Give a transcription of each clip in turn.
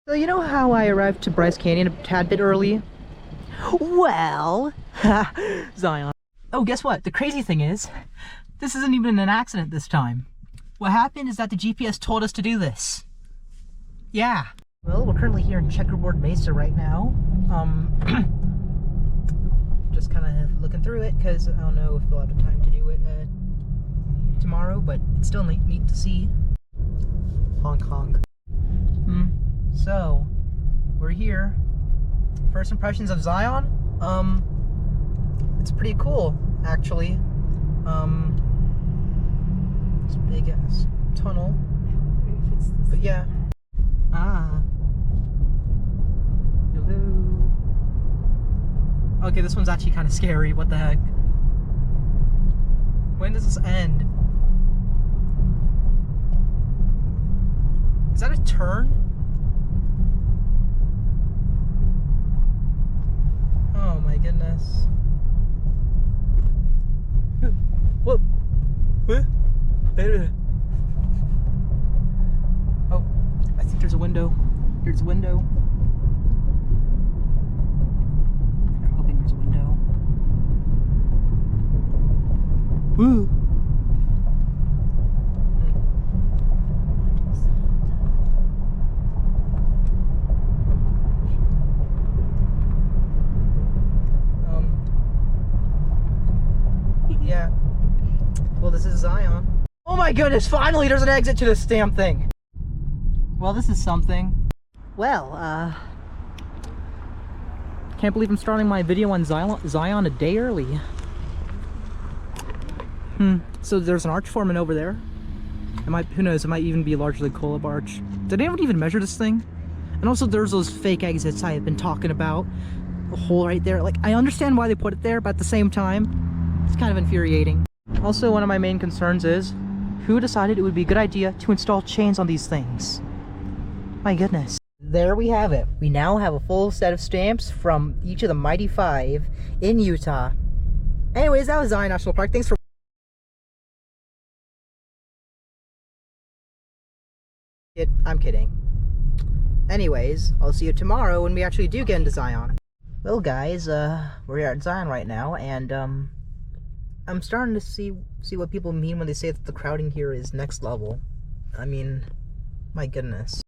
So you know how I arrived to Bryce Canyon a tad bit early? Well, Zion. Oh, guess what? The crazy thing is, this isn't even an accident this time. What happened is that the GPS told us to do this. Yeah. Well, we're currently here in Checkerboard Mesa right now. Just kind of looking through it because I don't know if we'll have the time to do it tomorrow, but it's still neat to see. Honk honk. So, we're here. First impressions of Zion? It's pretty cool, actually. It's a big ass tunnel. But yeah. Hello. Okay, this one's actually kind of scary. What the heck? When does this end? Is that a turn? Oh my goodness. Whoa. Oh, I think there's a window. There's a window. I'm hoping there's a window. Woo. Yeah. Well, this is Zion. Oh my goodness, finally there's an exit to this damn thing. Well, this is something. Well, can't believe I'm starting my video on Zion a day early. So there's an arch forming over there. It might, who knows, it might even be a largely Colab arch. Did anyone even measure this thing? And also there's those fake exits I have been talking about. The hole right there. Like, I understand why they put it there, but at the same time, it's kind of infuriating. Also, one of my main concerns is, who decided it would be a good idea to install chains on these things? My goodness. There we have it. We now have a full set of stamps from each of the Mighty Five in Utah. Anyways, that was Zion National Park. Thanks for I'm kidding. Anyways, I'll see you tomorrow when we actually do get into Zion. Well guys, we're here at Zion right now, and I'm starting to see what people mean when they say that the crowding here is next level. I mean, my goodness.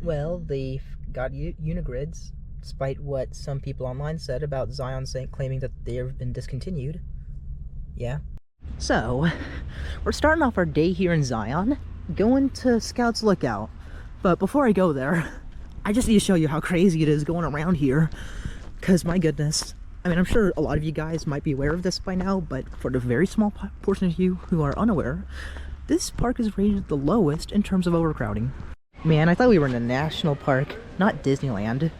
Well, they got unigrids, despite what some people online said about Zion claiming that they have been discontinued. Yeah. So, we're starting off our day here in Zion, going to Scouts Lookout. But before I go there, I just need to show you how crazy it is going around here. Because, my goodness, I mean, I'm sure a lot of you guys might be aware of this by now, but for the very small portion of you who are unaware, this park is rated the lowest in terms of overcrowding. Man, I thought we were in a national park, not Disneyland.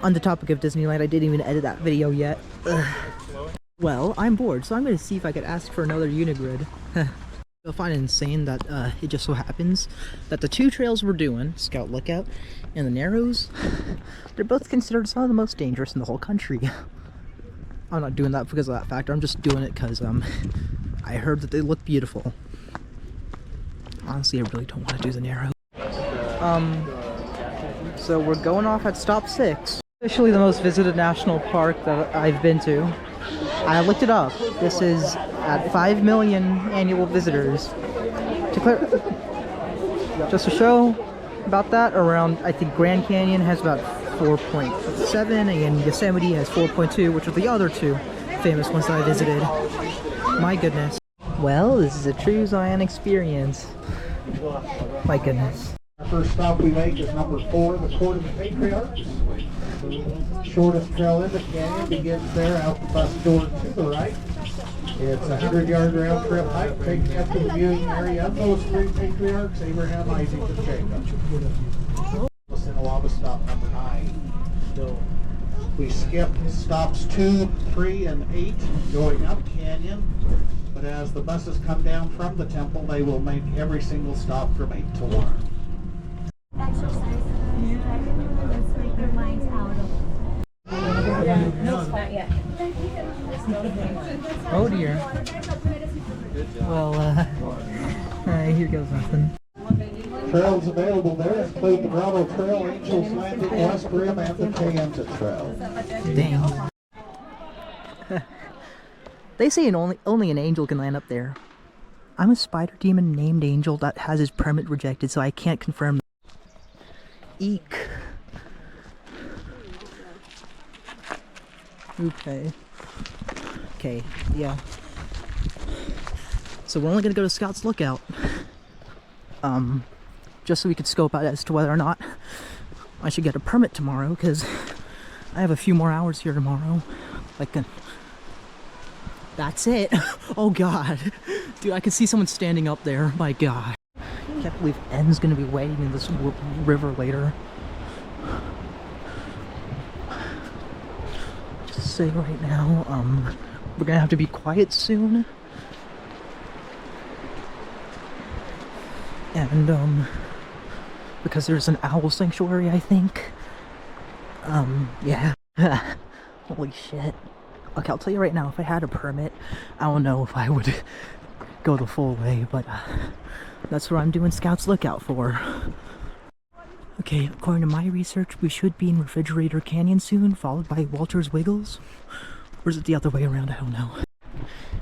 On the topic of Disneyland, I didn't even edit that video yet. Ugh. Well, I'm bored, so I'm going to see if I could ask for another unigrid. You'll find it insane that it just so happens that the two trails we're doing, Scout Lookout and the Narrows, they're both considered some of the most dangerous in the whole country. I'm not doing that because of that factor, I'm just doing it because I heard that they look beautiful. Honestly, I really don't want to do the Narrows. So we're going off at stop 6. Officially the most visited national park that I've been to. I looked it up. This is at 5 million annual visitors. Just to show about that, around, I think Grand Canyon has about 4.7 and Yosemite has 4.2, which are the other two famous ones that I visited. My goodness. Well, this is a true Zion experience. My goodness. Our first stop we make is number 4, the Court of the Patriarchs. The shortest trail in the canyon begins there out the bus door to the right. It's a 100-yard round trip hike taking you up to the viewing area of those 3 patriarchs, Abraham, Isaac, and Jacob. Sinawaba stop number 9. So we skip stops 2, 3, and 8 going up canyon. But as the buses come down from the temple, they will make every single stop from 8 to 1. Exercise. Let's make your minds out of. Not yet. Oh dear. Well, here goes nothing. Trails available there. include the Bravo Trail, Angels Landing, West Rim, and the Kayenta Trail. Dang. They say only an angel can land up there. I'm a spider demon named Angel that has his permit rejected, so I can't confirm. Eek. Okay. Okay, yeah. So we're only gonna go to Scout's Lookout. Just so we could scope out as to whether or not I should get a permit tomorrow, because I have a few more hours here tomorrow. That's it. Oh god. Dude, I can see someone standing up there. My god. I can't believe N's gonna be wading in this river later. Just say right now, we're gonna have to be quiet soon. And, because there's an owl sanctuary, I think. Yeah. Holy shit. Okay, I'll tell you right now, if I had a permit, I don't know if I would go the full way, but that's what I'm doing Scout's Lookout for. Okay, according to my research, we should be in Refrigerator Canyon soon, followed by Walter's Wiggles. Or is it the other way around? I don't know.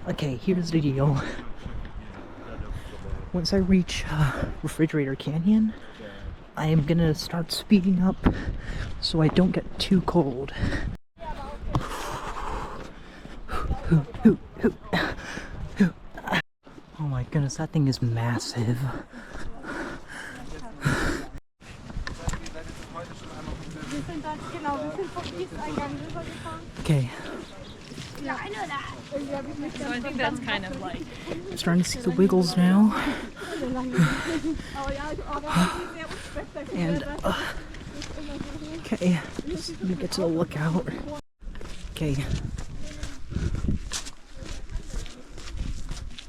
Okay, here's the deal. Once I reach Refrigerator Canyon, I am gonna start speeding up so I don't get too cold. Oh my goodness, that thing is massive. Okay. Yeah, I know that. So I think that's kind of like... I'm starting to see the wiggles now. And, okay, just let me get to the lookout. Okay.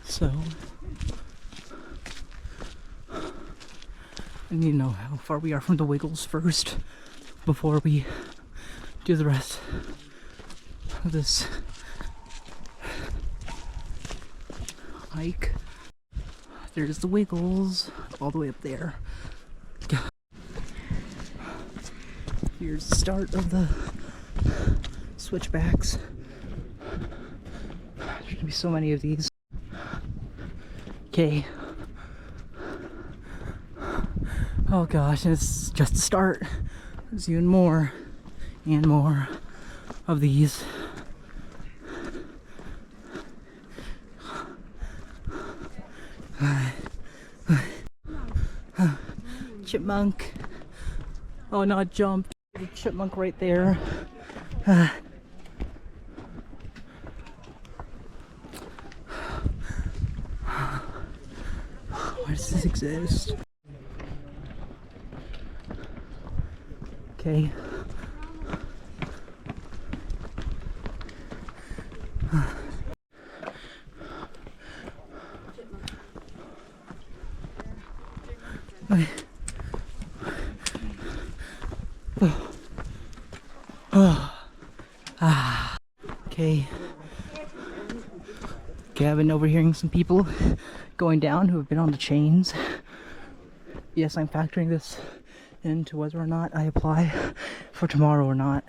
So, I need to know how far we are from the wiggles first before we do the rest of this hike. There's the wiggles all the way up there. Here's the start of the switchbacks. There's gonna be so many of these. Okay. Oh gosh, it's just the start. There's even more and more of these. Chipmunk. Oh no, I jumped. There's a chipmunk right there. Why does this exist? Okay. Okay. Okay. Okay, I've been overhearing some people going down who have been on the chains. Yes, I'm factoring this into whether or not I apply for tomorrow or not.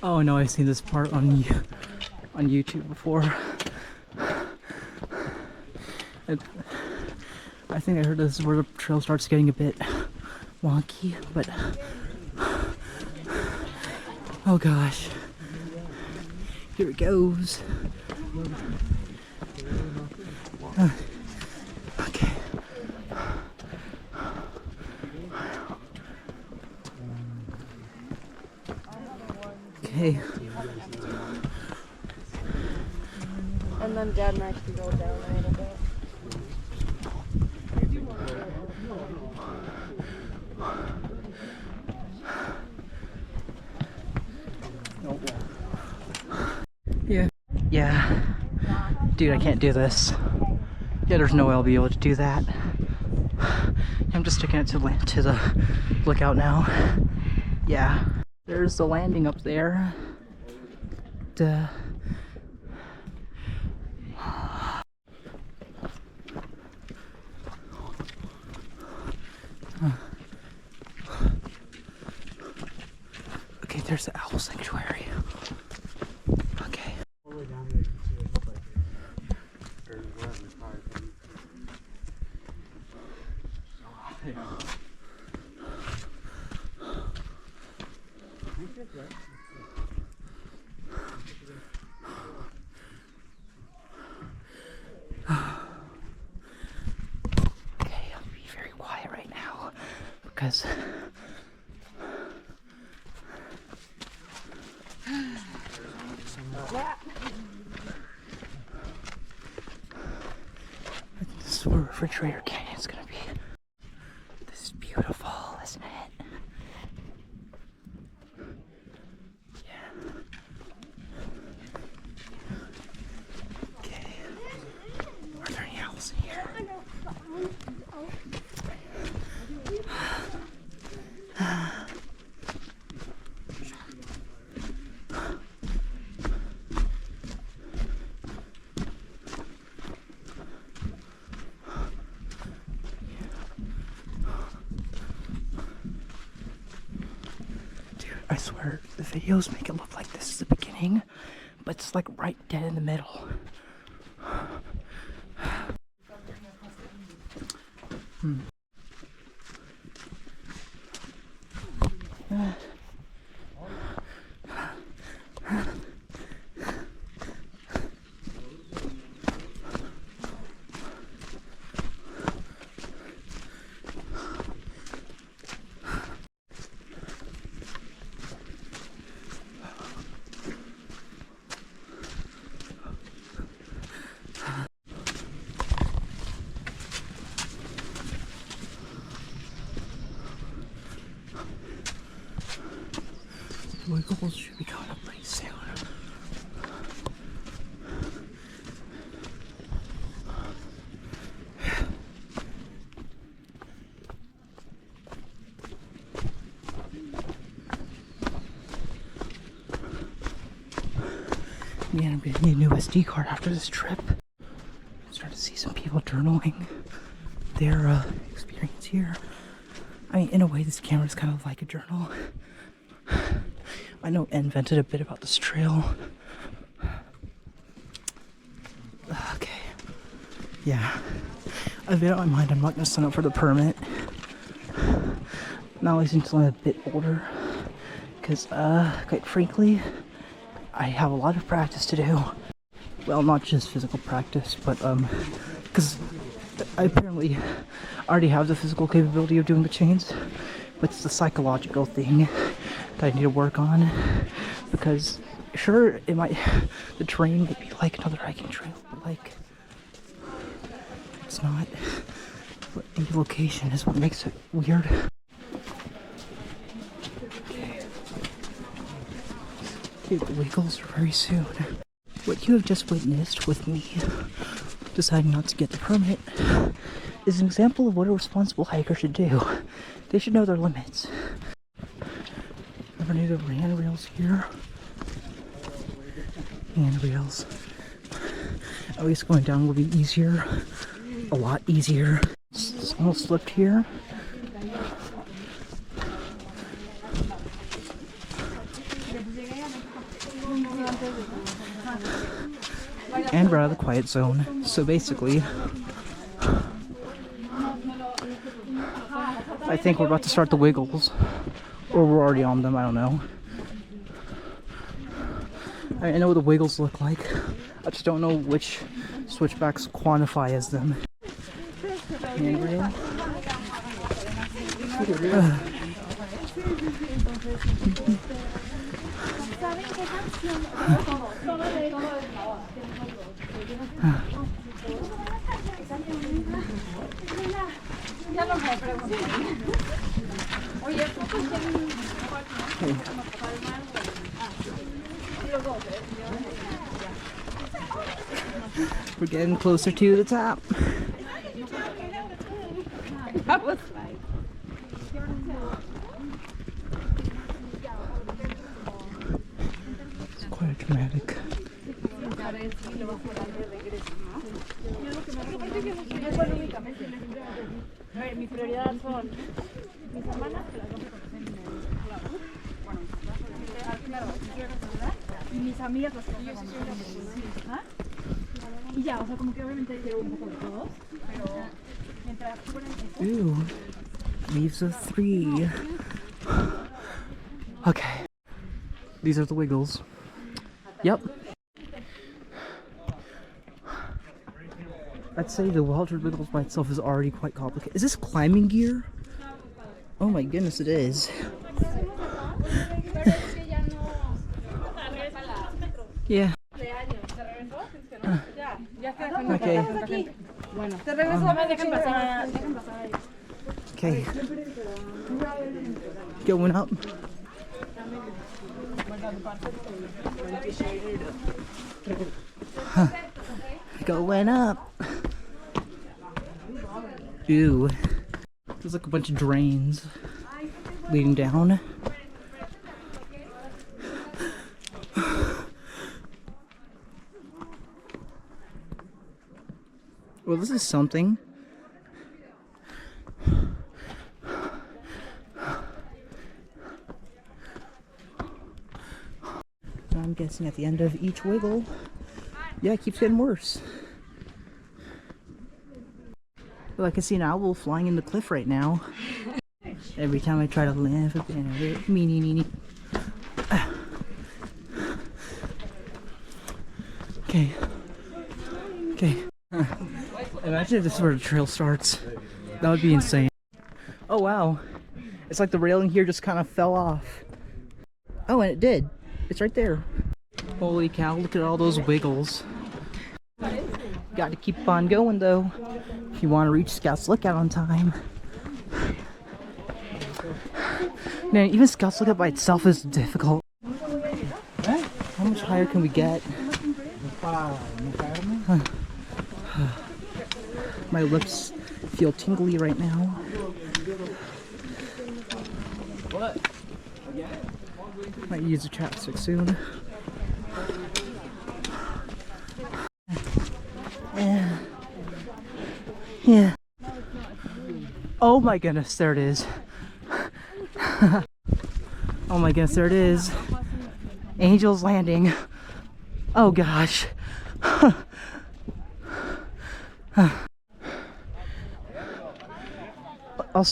Oh no, I've seen this part on YouTube before. I think I heard this is where the trail starts getting a bit wonky, but oh gosh, here it goes. Okay. Okay. And then Dad and I can go down a little bit. Yeah. Dude, I can't do this. Yeah, there's no way I'll be able to do that. I'm just sticking it to the lookout now. Yeah. There's the landing up there. there's the owl sanctuary. Okay. All the way down there, you can see it look like there's wherever it's high. Okay, I'll be very quiet right now because this is where Refrigerator Canyon's gonna be. This is beautiful, isn't it? Yeah. Okay. Are there any owls in here? I swear, the videos make it look like this is the beginning, but it's like right dead in the middle. The wiggles should be coming up pretty soon. Man, I'm gonna need a new SD card after this trip. I'm starting to see some people journaling their experience here. I mean, in a way, this camera is kind of like a journal. I know N vented a bit about this trail. Okay. Yeah. I've made up my mind I'm not going to sign up for the permit. Not least until I'm a bit older. Because, quite frankly, I have a lot of practice to do. Well, not just physical practice, but, because I apparently already have the physical capability of doing the chains, but it's the psychological thing that I need to work on, because sure, it might, the terrain would be like another hiking trail, but like, it's not. But the location is what makes it weird. Okay. Dude, the wiggles are very soon. What you have just witnessed with me deciding not to get the permit is an example of what a responsible hiker should do. They should know their limits. Never knew there were handrails here. Handrails. At least going down will be easier. A lot easier. It's almost slipped here. And we're out of the quiet zone. So basically, I think we're about to start the wiggles. Or we're already on them, I don't know. I know what the wiggles look like. I just don't know which switchbacks quantify as them. Handrail. We're getting closer to the top. It's quite dramatic. Mi prioridad son mis hermanas, que las dos se conocen en el claro. Bueno, familias las cosas. ¿Ah? Y ya, o sea, como que obviamente quiero un poco de todos, pero mientras Ooh, leaves of 3. Okay, these are the wiggles. Yep. I'd say the Walter Wiggles by itself is already quite complicated. Is this climbing gear? Oh my goodness, it is. Yeah. Okay. Okay. Going up. Huh. Going up. Ew. There's like a bunch of drains leading down. Well, this is something. I'm guessing at the end of each wiggle, yeah, it keeps getting worse. Well, I can see an owl flying in the cliff right now. Every time I try to land, Okay. Okay. Imagine if this is where the trail starts. That would be insane. Oh wow. It's like the railing here just kind of fell off. Oh, and it did. It's right there. Holy cow, look at all those wiggles. Got to keep on going though, if you want to reach Scout's Lookout on time. Man, even Scout's Lookout by itself is difficult. How much higher can we get? My lips feel tingly right now. Might use a chapstick soon. Yeah. Yeah. Oh my goodness, there it is. Oh my goodness, there it is. Angel's Landing. Oh gosh.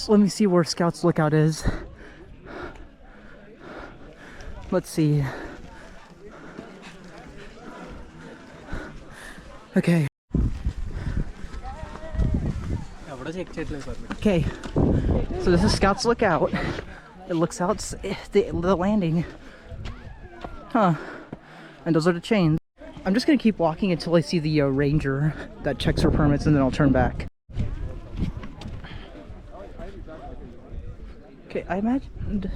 Let me see where Scout's Lookout is. Let's see. Okay. Okay. So this is Scout's Lookout. It looks out the landing. Huh. And those are the chains. I'm just gonna keep walking until I see the ranger that checks for permits, and then I'll turn back. Okay, I imagined...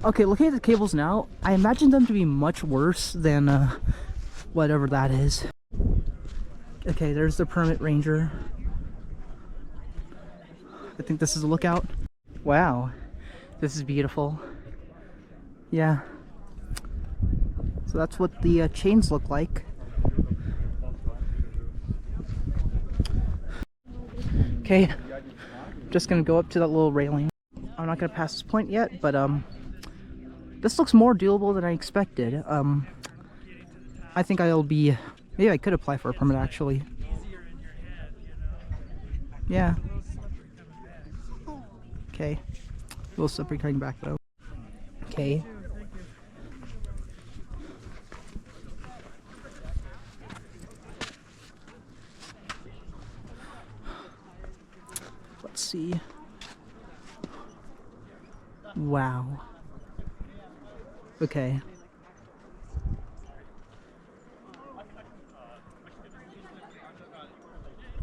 Okay, looking at the cables now, I imagine them to be much worse than whatever that is. Okay, there's the permit ranger. I think this is a lookout. Wow, this is beautiful. Yeah. So that's what the chains look like. Okay, just gonna go up to that little railing. I'm not gonna pass this point yet, but this looks more doable than I expected. I think I'll be... Maybe I could apply for a permit, actually. Yeah. Okay. A little slippery coming back, though. Okay. Let's see. Wow. Okay.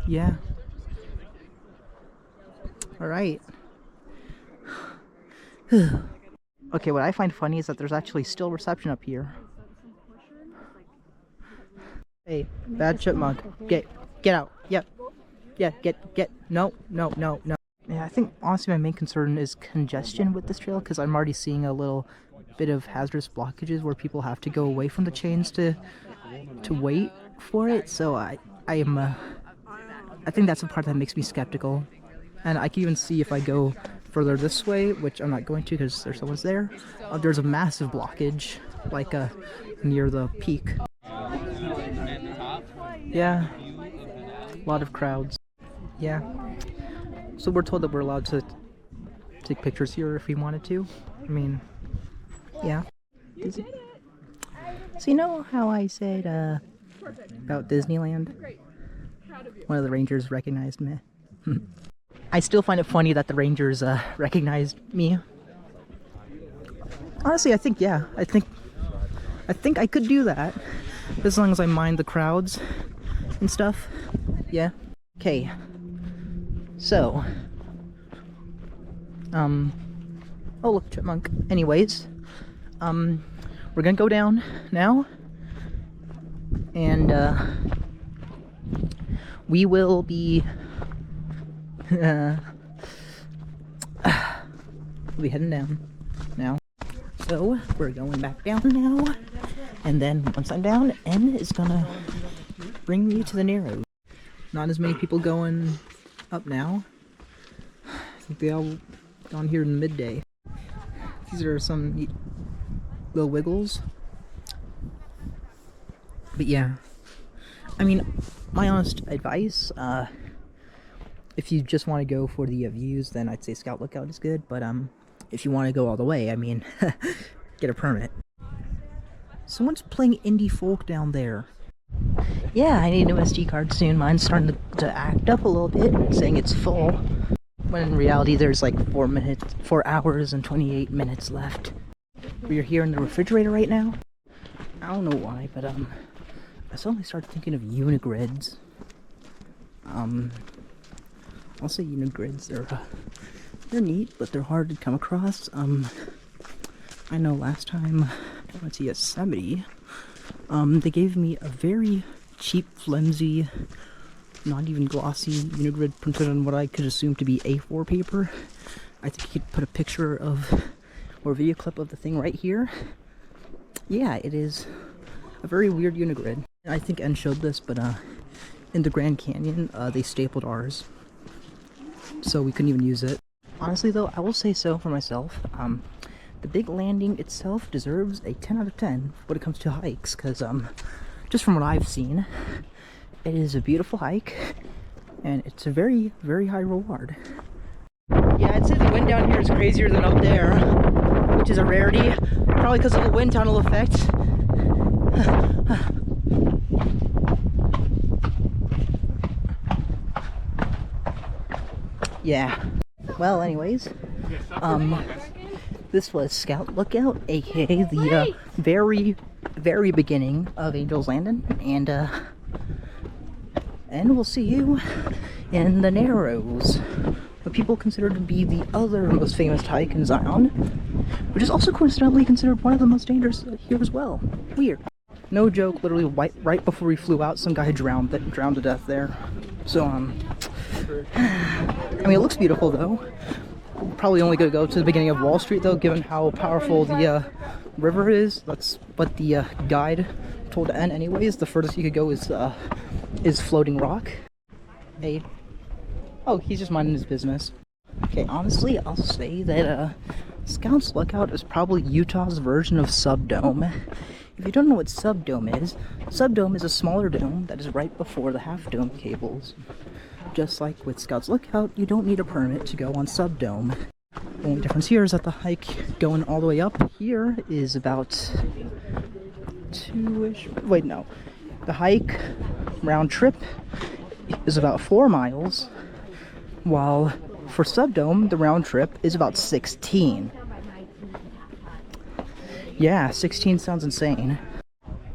Yeah. All right. Okay, what I find funny is that there's actually still reception up here. Hey, bad chipmunk. Get out. Yep. Yeah, get. No. Yeah, I think honestly my main concern is congestion with this trail, because I'm already seeing a little bit of hazardous blockages where people have to go away from the chains to wait for it. So I think that's the part that makes me skeptical. And I can even see if I go further this way, which I'm not going to because there's someone's there, there's a massive blockage. like near the peak. Yeah, a lot of crowds. Yeah, so we're told that we're allowed to take pictures here if we wanted to. I mean, yeah. So you know how I said about Disneyland? One of the rangers recognized me. I still find it funny that the rangers recognized me. Honestly, I think I could do that as long as I mind the crowds and stuff. Yeah. Okay. So, oh look, chipmunk. Anyways, we're gonna go down now, and we will be we'll be heading down now. So we're going back down now, and then once I'm down, N is gonna bring me to the Narrows. Not as many people going up now. I think they all gone here in the midday. These are some neat little wiggles. But yeah, I mean, my honest advice, if you just want to go for the views, then I'd say Scout Lookout is good. But if you want to go all the way, I mean, get a permit. Someone's playing indie folk down there. Yeah, I need a new SD card soon. Mine's starting to act up a little bit, saying it's full. When in reality, there's like 4 hours and 28 minutes left. We're here in the refrigerator right now. I don't know why, but I suddenly started thinking of unigrids. I'll say unigrids. They're neat, but they're hard to come across. I know last time I went to Yosemite, they gave me a very cheap, flimsy, not even glossy unigrid printed on what I could assume to be A4 paper. I think you could put a picture of, or a video clip of the thing right here. Yeah, it is a very weird unigrid. I think N showed this, but in the Grand Canyon, they stapled ours, so we couldn't even use it. Honestly though, I will say so for myself. The big landing itself deserves a 10 out of 10 when it comes to hikes, because just from what I've seen, it is a beautiful hike, and it's a very, very high reward. Yeah, I'd say the wind down here is crazier than up there, which is a rarity, probably because of the wind tunnel effect. Yeah. Well, anyways, this was Scout Lookout, aka the very, very beginning of Angel's Landing, and we'll see you in the Narrows, what people consider to be the other most famous hike in Zion, which is also coincidentally considered one of the most dangerous here as well. Weird. No joke, literally right before we flew out, some guy drowned to death there. So, I mean, it looks beautiful though. Probably only gonna go to the beginning of Wall Street though, given how powerful the river is. That's what the guide told N anyways. The furthest you could go is Floating Rock. Hey. Oh, he's just minding his business. Okay, honestly, I'll say that Scout's Lookout is probably Utah's version of Subdome. If you don't know what Subdome is a smaller dome that is right before the Half Dome cables. Just like with Scout's Lookout, you don't need a permit to go on Subdome. The only difference here is that the hike going all the way up here is about 2-ish... Wait, no. The hike round trip is about 4 miles, while for Subdome, the round trip is about 16. Yeah, 16 sounds insane.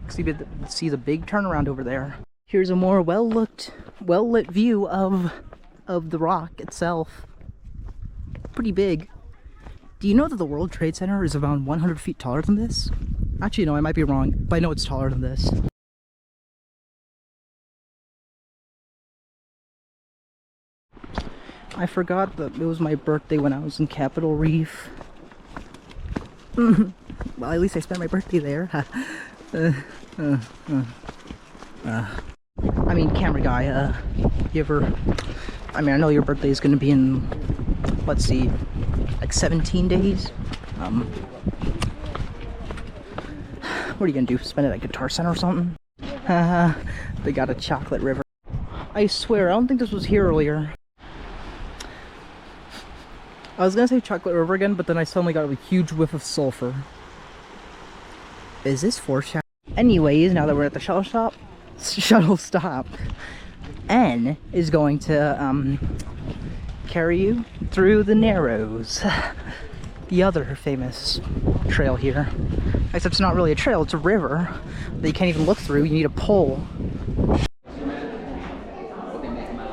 See the big turnaround over there. Here's a more well-lit view of the rock itself. Pretty big. Do you know that the World Trade Center is around 100 feet taller than this? Actually, no, I might be wrong, but I know it's taller than this. I forgot that it was my birthday when I was in Capitol Reef. Well, at least I spent my birthday there. I mean, camera guy, you ever... I mean, I know your birthday is going to be in, let's see, like 17 days. What are you gonna do? Spend it at Guitar Center or something? Haha, they got a chocolate river. I swear, I don't think this was here earlier. I was gonna say chocolate river again, but then I suddenly got a huge whiff of sulfur. Is this foreshadow? Anyways, now that we're at the shuttle stop, N is going to carry you through the Narrows, the other famous trail here. Except it's not really a trail, it's a river that you can't even look through. You need a pole.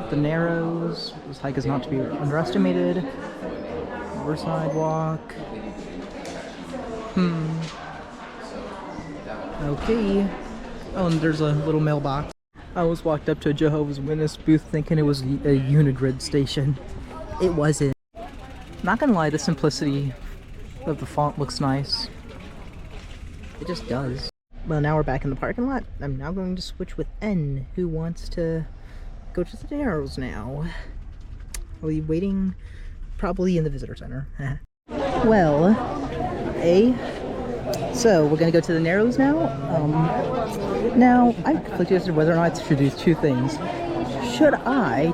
The Narrows, this hike is not to be underestimated. Riverside walk. Okay. Oh, and there's a little mailbox. I almost walked up to a Jehovah's Witness booth thinking it was a Unigrid station. It wasn't. Not gonna lie, the simplicity of the font looks nice. It just does. Well, now we're back in the parking lot. I'm now going to switch with N, who wants to go to the Narrows now. I'll be waiting probably in the visitor center. Well, so we're gonna go to the Narrows now. Now I'm conflicted as to whether or not I should do two things. Should I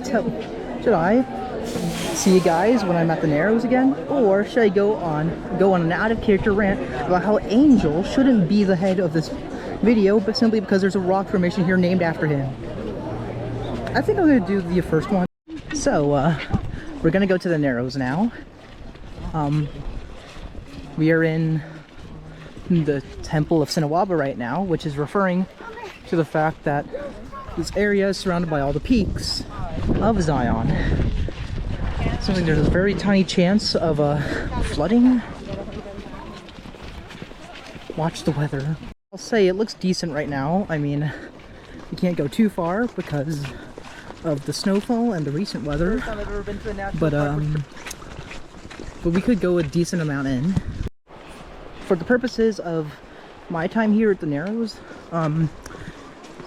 see you guys when I'm at the Narrows again, or should I go on an out of character rant about how Angel shouldn't be the head of this video, but simply because there's a rock formation here named after him? I think I'm gonna do the first one. So we're gonna go to the Narrows now. We are in the Temple of Sinawaba right now, which is referring to the fact that this area is surrounded by all the peaks of Zion. Something there's a very tiny chance of flooding. Watch the weather. I'll say it looks decent right now. I mean, you can't go too far because of the snowfall and the recent weather. But we could go a decent amount in. For the purposes of my time here at the Narrows,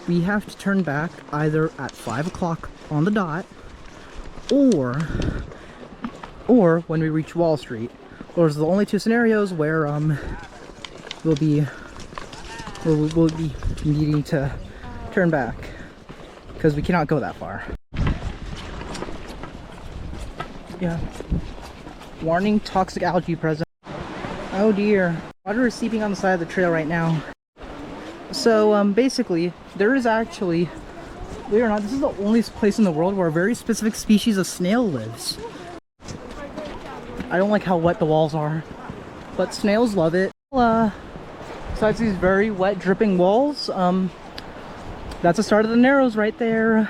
we have to turn back either at 5 o'clock on the dot, or when we reach Wall Street. Those are the only two scenarios where we'll be needing to turn back, because we cannot go that far. Yeah. Warning, toxic algae present. Oh dear. Water is seeping on the side of the trail right now. So basically, there is actually, believe it or not, this is the only place in the world where a very specific species of snail lives. I don't like how wet the walls are, but snails love it. Besides these very wet, dripping walls, that's the start of the Narrows right there.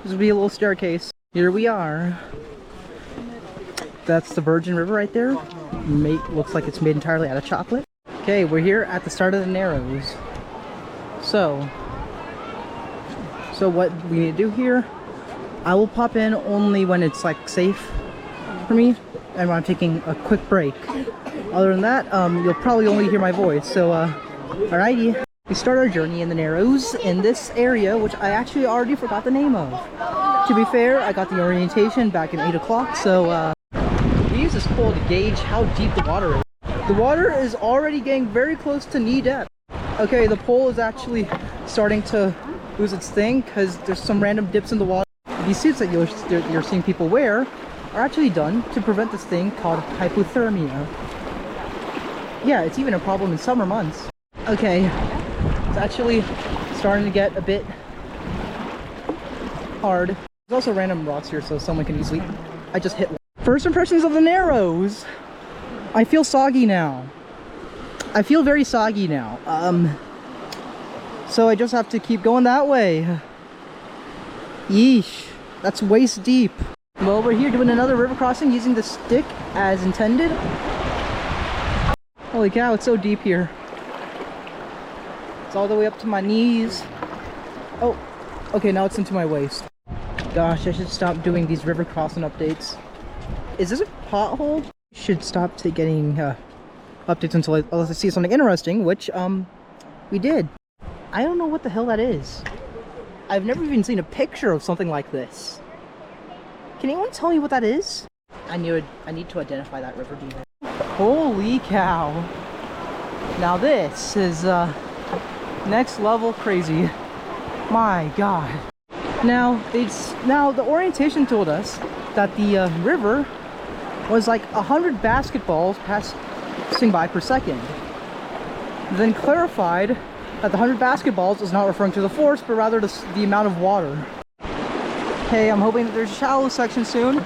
This will be a little staircase. Here we are. That's the Virgin River right there. Looks like it's made entirely out of chocolate. Okay, we're here at the start of the Narrows. So what we need to do here, I will pop in only when it's like safe for me and when I'm taking a quick break. Other than that, you'll probably only hear my voice. So alrighty. We start our journey in the Narrows in this area, which I actually already forgot the name of. To be fair, I got the orientation back at 8 o'clock, so we use this pole to gauge how deep the water is. The water is already getting very close to knee depth. Okay, the pole is actually starting to lose its thing because there's some random dips in the water. These suits that you're seeing people wear are actually done to prevent this thing called hypothermia. Yeah, it's even a problem in summer months. Okay, it's actually starting to get a bit hard. There's also random rocks here, so someone can easily... I just hit one. First impressions of the Narrows. I feel soggy now. I feel very soggy now. So I just have to keep going that way. Yeesh, that's waist deep. Well, we're here doing another river crossing using the stick as intended. Holy cow, it's so deep here. It's all the way up to my knees. Oh, okay, now it's into my waist. Gosh, I should stop doing these river crossing updates. Is this a pothole? Should stop getting updates unless I see something interesting, which we did. I don't know what the hell that is. I've never even seen a picture of something like this. Can anyone tell me what that is? I need to identify that river demon. Holy cow! Now this is Next level crazy. My God. Now the orientation told us that the river was like 100 basketballs passing by per second. Then clarified that the 100 basketballs is not referring to the force, but rather the amount of water. Okay, I'm hoping that there's a shallow section soon.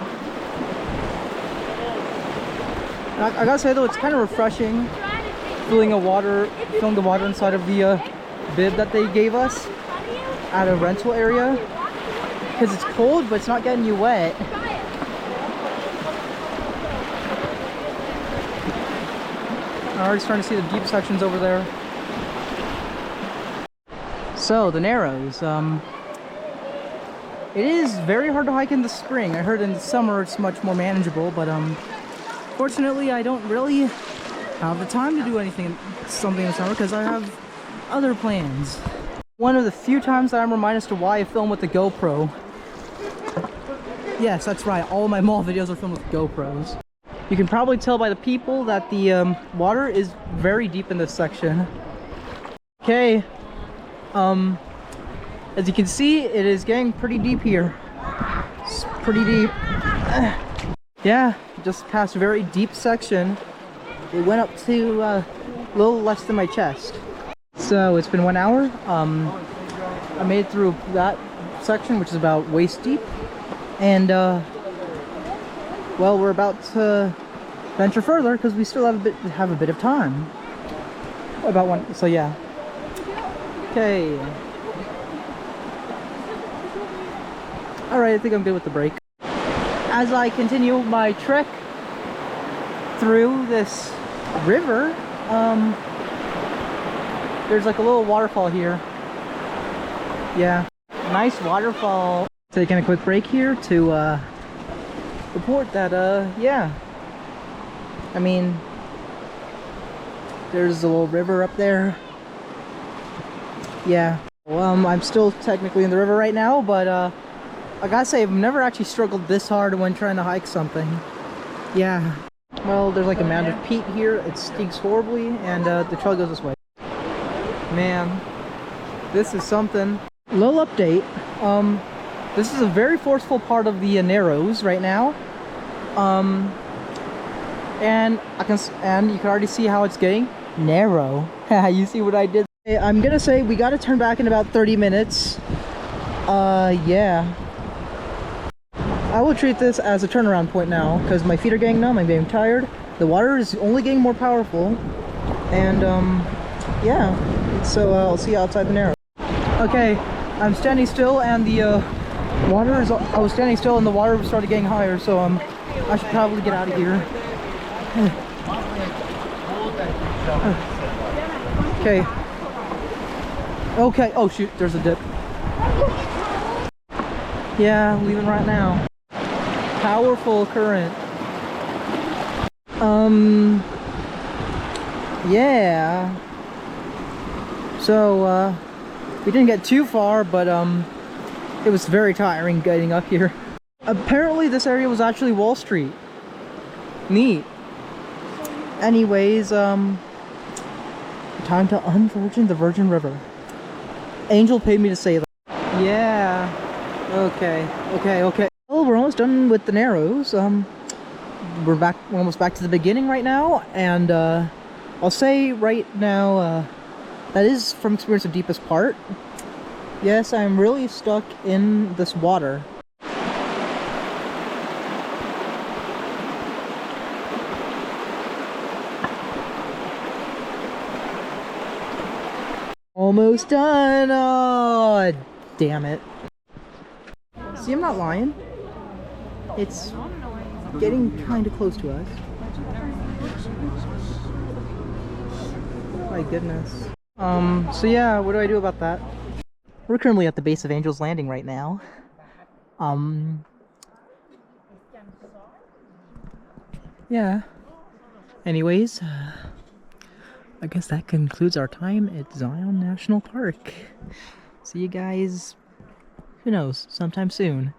I gotta say though, it's kind of refreshing feeling the water inside of the bib that they gave us at a rental area, because it's cold but it's not getting you wet. I'm already starting to see the deep sections over there. So the Narrows, it is very hard to hike in the spring. I heard in the summer it's much more manageable, but fortunately I don't really have the time to do something in the summer because I have other plans. One of the few times that I'm reminded as to why I film with the GoPro. Yes, that's right, all of my mall videos are filmed with GoPros. You can probably tell by the people that the water is very deep in this section. Okay, as you can see, it is getting pretty deep here. It's pretty deep. Yeah, just past a very deep section. It went up to a little less than my chest. So it's been 1 hour. I made it through that section, which is about waist deep, and well, we're about to venture further because we still have a bit of time. About one, so yeah. Okay. All right, I think I'm good with the break. As I continue my trek through this river, there's like a little waterfall here. Yeah, nice waterfall. Taking a quick break here to report that yeah, I mean, there's a little river up there. Yeah, well, I'm still technically in the river right now, but I gotta say, I've never actually struggled this hard when trying to hike something. Yeah. Well, there's like a mound of peat here. It stinks horribly, and the trail goes this way. Man, this is something. Little update. This is a very forceful part of the Narrows right now. And you can already see how it's getting narrow. You see what I did? I'm gonna say we gotta turn back in about 30 minutes. Yeah. I will treat this as a turnaround point now, because my feet are getting numb, I'm getting tired. The water is only getting more powerful. And, yeah. So, I'll see you outside the Narrows. Okay, I'm standing still and the, I was standing still and the water started getting higher, so, I should probably get out of here. Okay. Okay, oh shoot, there's a dip. Yeah, leaving right now. Powerful current. Yeah. So, we didn't get too far, but, it was very tiring getting up here. Apparently this area was actually Wall Street. Neat. Anyways, time to unvirgin the Virgin River. Angel paid me to say that. Yeah. Okay. Well, we're almost done with the Narrows. We're almost back to the beginning right now, and I'll say right now, that is from experience the deepest part. Yes, I'm really stuck in this water. Almost done. Oh, damn it. See, I'm not lying. It's getting kind of close to us. My goodness. So yeah, what do I do about that? We're currently at the base of Angel's Landing right now. Yeah. Anyways, I guess that concludes our time at Zion National Park. See you guys, who knows, sometime soon.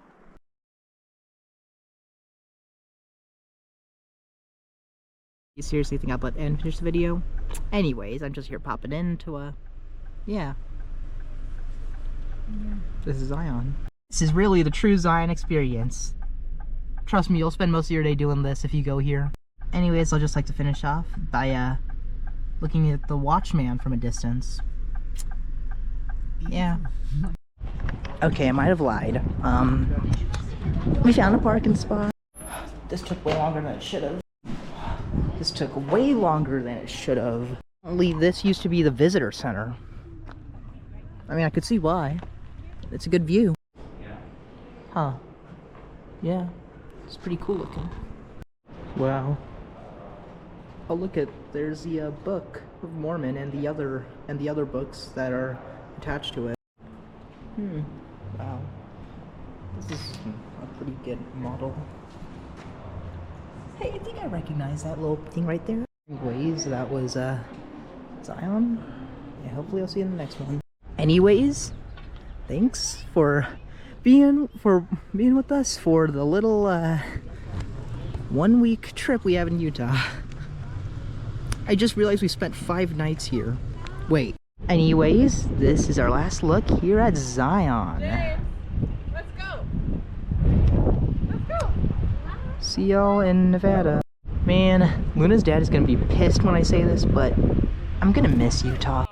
You seriously think I'll let end finish the video? Anyways, I'm just here popping in to Yeah. This is Zion. This is really the true Zion experience. Trust me, you'll spend most of your day doing this if you go here. Anyways, I'll just like to finish off by looking at the Watchman from a distance. Yeah. Okay, I might have lied. We found a parking spot. This took way longer than it should have. This took way longer than it should have. Only this used to be the visitor center. I mean, I could see why. It's a good view. Huh. Yeah. It's pretty cool looking. Wow. Oh, look at, there's the Book of Mormon and the other books that are attached to it. Wow. This is a pretty good model. Hey, I think I recognize that little thing right there. Anyways, that was Zion. Yeah, hopefully I'll see you in the next one. Anyways, thanks for being with us for the little 1 week trip we have in Utah. I just realized we spent 5 nights here. Wait. Anyways, this is our last look here at Zion. James, let's go. Let's go. See y'all in Nevada. Man, Luna's dad is gonna be pissed when I say this, but I'm gonna miss Utah.